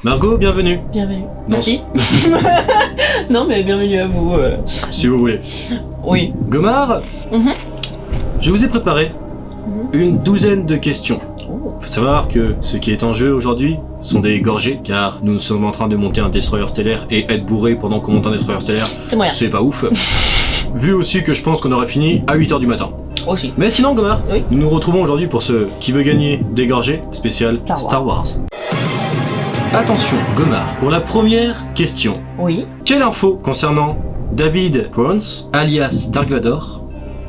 Margot, bienvenue. Bienvenue. Non, Merci. Non, mais bienvenue à vous. Si vous voulez. Oui. Gomard, Mhm. je vous ai préparé une douzaine de questions. Oh. Faut savoir que ce qui est en jeu aujourd'hui sont des gorgées, car nous sommes en train de monter un destroyer stellaire et être bourré pendant qu'on monte un destroyer stellaire, C'est moyen. c'est pas ouf. Vu aussi que je pense qu'on aurait fini à 8h du matin. Aussi. Mais sinon, Gomard, Oui. nous nous retrouvons aujourd'hui pour ce qui veut gagner des gorgées spécial Star Wars. Attention, Gomard, pour la première question. Oui. Quelle info concernant David Prowse, alias Dark Vador,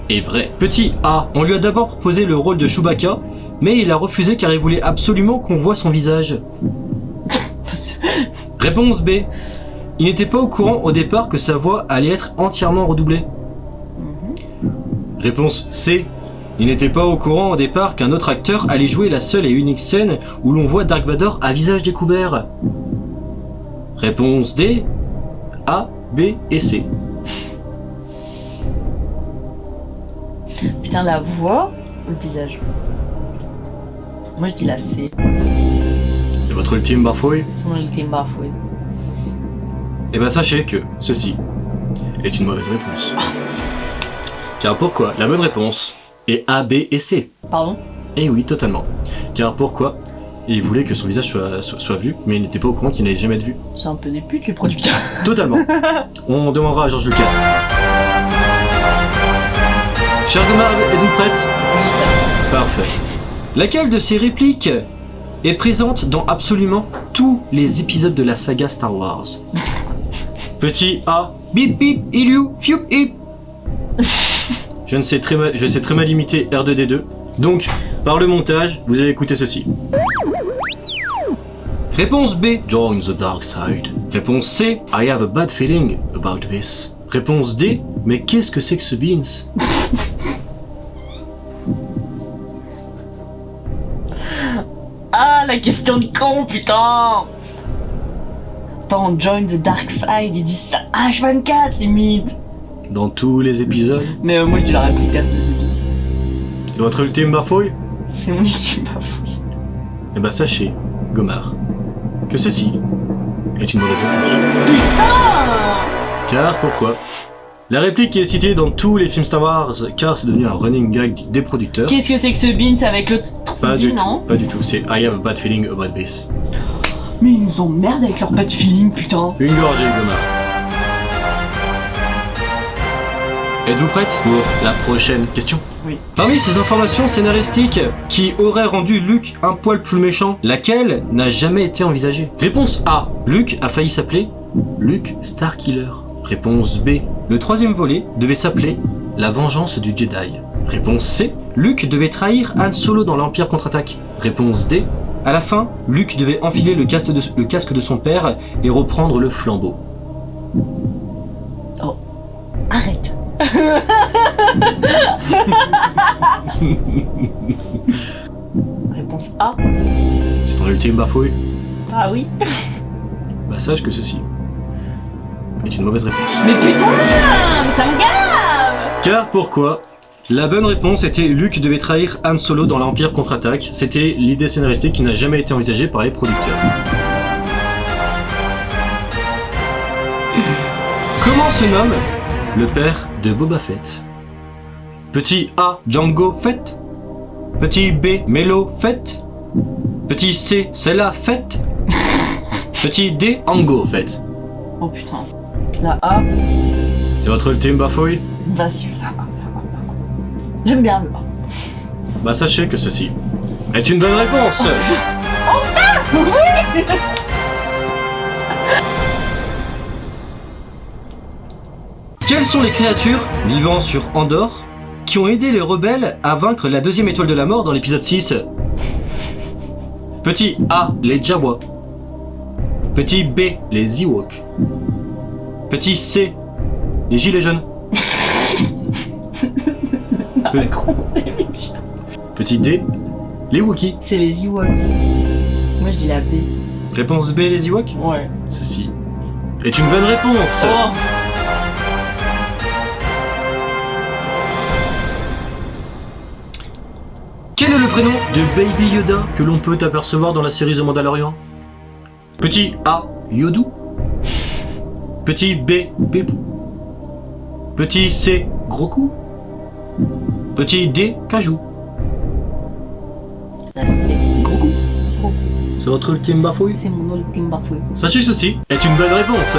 est vraie? Petit A, on lui a d'abord proposé le rôle de Chewbacca, mais il a refusé car il voulait absolument qu'on voit son visage. Réponse B, il n'était pas au courant au départ que sa voix allait être entièrement redoublée. Réponse C, il n'était pas au courant au départ qu'un autre acteur allait jouer la seule et unique scène où l'on voit Dark Vador à visage découvert. Réponse D, A, B et C. Putain, la voix ou le visage? Moi, je dis la C. C'est votre ultime bafouille? C'est mon ultime bafouille. Eh ben sachez que ceci est une mauvaise réponse. Car pourquoi? La bonne réponse est A, B et C. Pardon? Eh oui, totalement. Car pourquoi? Il voulait que son visage soit vu, mais il n'était pas au courant qu'il n'allait jamais être vu. C'est un peu des putes, le producteur. Totalement. On demandera à George Lucas. Cher Gomard, êtes-vous prête? Parfait. Laquelle de ces répliques est présente dans absolument tous les épisodes de la saga Star Wars? Petit A, bip bip, ilu, fiup hip. Je sais très mal imiter R2D2. Donc, par le montage, vous allez écouter ceci. Réponse B, join the dark side. Réponse C, I have a bad feeling about this. Réponse D, mais qu'est-ce que c'est que ce beans? Ah, la question de con, putain! Attends, join the dark side, ils disent ça H24 limite! Dans tous les épisodes. Mais moi je dis la réplique. C'est votre ultime bafouille? C'est mon ultime bafouille. Eh ben sachez, Gomard, que ceci est une mauvaise réponse. Putain! Car pourquoi? La réplique qui est citée dans tous les films Star Wars, car c'est devenu un running gag des producteurs. Qu'est-ce que c'est que ce beans avec le Pas du non? tout, pas du tout. C'est I have a bad feeling about this. Mais ils nous emmerdent avec leur bad feeling, putain! Une gorgée, Gomard. Êtes-vous prête pour la prochaine question? Oui. Parmi ces informations scénaristiques qui auraient rendu Luke un poil plus méchant, laquelle n'a jamais été envisagée? Réponse A. Luke a failli s'appeler Luke Starkiller. Réponse B. Le troisième volet devait s'appeler La vengeance du Jedi. Réponse C. Luke devait trahir Han Solo dans l'Empire contre-attaque. Réponse D. À la fin, Luke devait enfiler le casque de son père et reprendre le flambeau. Oh, arrête! Réponse A. C'est ton ultime bafouille? Ah oui? Bah sache que ceci est une mauvaise réponse. Mais putain! Mais ça me gave! Car pourquoi? La bonne réponse était Luke devait trahir Han Solo dans l'Empire contre-attaque. C'était l'idée scénaristique qui n'a jamais été envisagée par les producteurs. Comment se nomme le père de Boba Fett? Petit A, Django Fett. Petit B, Melo Fett. Petit C, Sela Fett. Petit D, Ango Fett. Oh putain. La A. C'est votre ultime bafouille? Vas-y, la A. J'aime bien le A. Bah sachez que ceci est une bonne réponse. Oui! Quelles sont les créatures vivant sur Andorre qui ont aidé les rebelles à vaincre la deuxième étoile de la mort dans l'épisode 6? Petit A, les Jawa. Petit B, les Ewoks. Petit C, les Gilets jaunes. Petit D, les Wookiees. C'est les Ewoks. Moi je dis la B. Réponse B, les Ewoks? Ouais. Ceci est une bonne réponse. Oh. Quel est le prénom de Baby Yoda que l'on peut apercevoir dans la série The Mandalorian? Petit A, Yodu. Petit B, Bebou. Petit C, Groku. Petit D, Kajou. La C. Groku. Groku. C'est votre ultime bafouille? C'est mon ultime bafouille. Sachez ceci est une bonne réponse.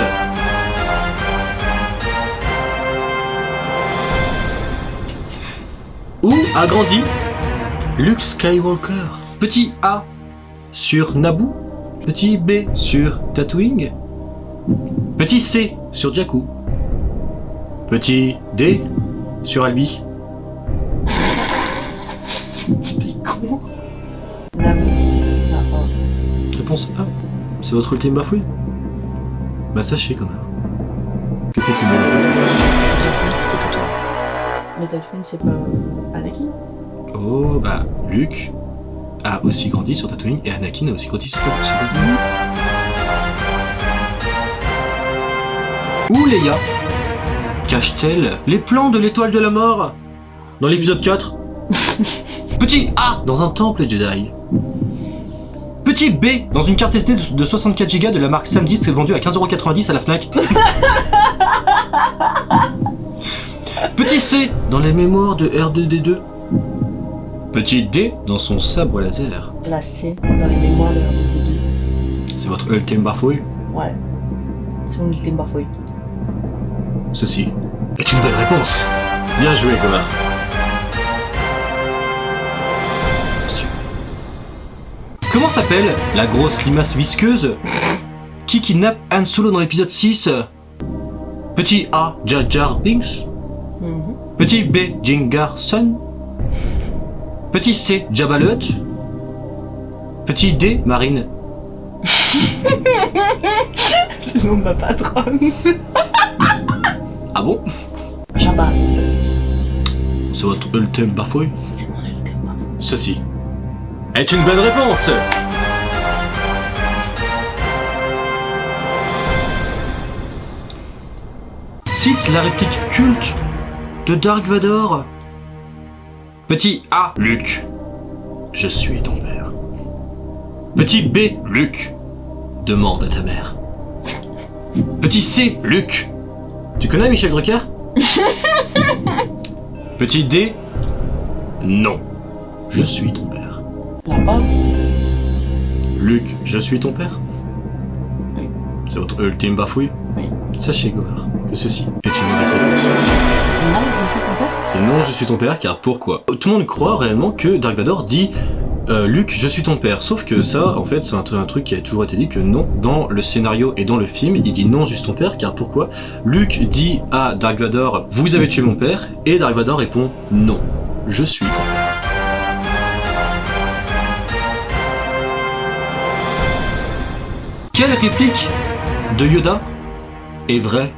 Où a grandi Luke Skywalker? Petit A sur Naboo. Petit B sur Tatooine. Petit C sur Jakku. Petit D sur Albi. La Réponse A. C'est votre ultime bafouille? Bah sachez quand même que c'est une bonne réponse. C'était à toi. Mais Tatooine, c'est pas Anakin? Oh bah Luke a aussi grandi sur Tatooine et Anakin a aussi grandi sur Tatooine. Où Leia cache-t-elle les plans de l'étoile de la mort dans l'épisode 4? Petit A dans un temple Jedi. Petit B dans une carte SD de 64 Go de la marque SanDisk vendue à 15,90€ à la Fnac. Petit C dans les mémoires de R2D2. Petit D dans son sabre laser. La C dans les mémoires de R2D2. C'est votre ultime bafouille? Ouais. C'est mon ultime bafouille. Ceci est une bonne réponse. Bien joué, Gomar. Comment s'appelle la grosse limace visqueuse qui kidnappe Han Solo dans l'épisode 6? Petit A, Jar Jar Binks. Petit B, Jengar Sun. Petit C, Jabba the Hutt. Petit D, Marine. C'est mon ma patronne. Ah bon? Jabba. C'est votre ultime bafouille? C'est mon ultime bafouille. Ceci est une bonne réponse. Cite la réplique culte de Dark Vador. Petit A, Luke, je suis ton père. Petit B, Luke, demande à ta mère. Petit C, Luke, tu connais Michel Drucker? Petit D, non, je suis ton père. Là-bas. Luke, je suis ton père? Oui. C'est votre ultime bafouille? Oui. Sachez, Gomar, que ceci est une mauvaise réponse. Non, je suis ton père. C'est non, je suis ton père, car pourquoi? Tout le monde croit réellement que Dark Vador dit Luke, je suis ton père. Sauf que ça, en fait, c'est un truc qui a toujours été dit que non, dans le scénario et dans le film, il dit non, juste ton père, car pourquoi? Luke dit à Dark Vador, vous avez tué mon père, et Dark Vador répond non, je suis ton père. Quelle réplique de Yoda est vraie?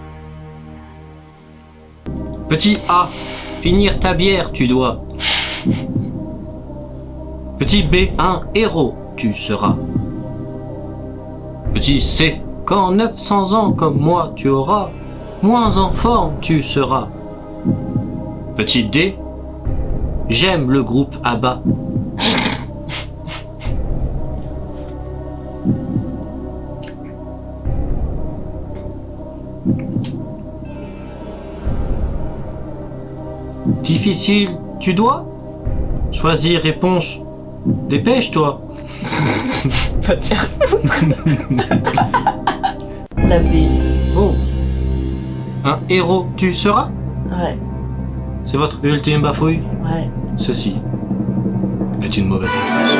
Petit A, finir ta bière, tu dois. Petit B, un héros, tu seras. Petit C, quand 900 ans comme moi tu auras, moins en forme tu seras. Petit D, j'aime le groupe ABBA. Difficile, tu dois choisir réponse. Dépêche-toi. La B. Oh. Un héros, tu seras? Ouais. C'est votre ultime bafouille? Ouais. Ceci est une mauvaise réponse.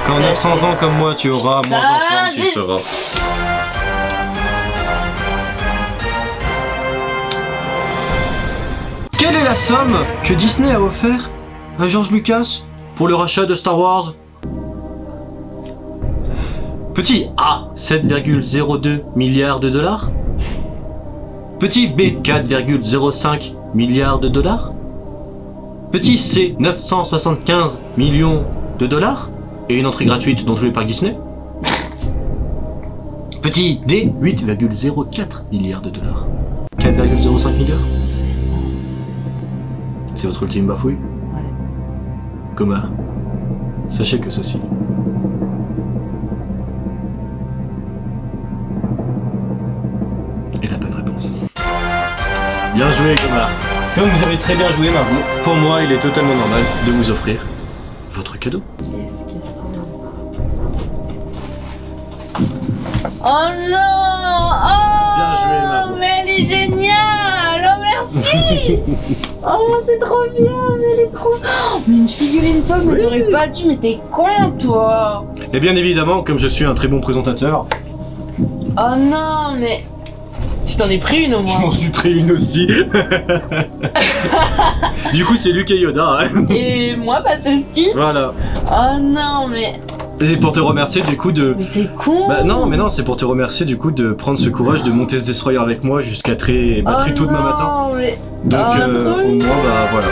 Quand 900 ans comme moi tu auras, moins enfant tu seras. Quelle est la somme que Disney a offert à George Lucas pour le rachat de Star Wars? Petit A, 7,02 milliards de dollars. Petit B, 4,05 milliards de dollars. Petit C, 975 millions de dollars et une entrée gratuite dans tous les parcs Disney. Petit D, 8,04 milliards de dollars. 4,05 milliards? C'est votre ultime bafouille? Ouais. Gomar, sachez que ceci joué, Gomard. Comme vous avez très bien joué, Margot, pour moi, il est totalement normal de vous offrir votre cadeau. Qu'est-ce que c'est? Oh non! Oh! Bien joué, Margot. Mais elle est géniale! Oh merci! Oh c'est trop bien, mais elle est trop... Oh, mais une figurine pomme, mais Oui. t'aurais pas dû, mais t'es con toi! Et bien évidemment, comme je suis un très bon présentateur, Oh non, mais... Tu t'en es pris une au je moins. m'en suis pris une aussi. Du coup, c'est Luc et Yoda. Hein. Et moi, bah c'est Stitch. Voilà. Oh non, mais... Et pour te remercier du coup de... Mais t'es con! Bah non, mais non, c'est pour te remercier du coup de prendre ce courage de monter ce destroyer avec moi jusqu'à très tôt demain matin. Mais... Donc Oh, au trop moins, bah voilà.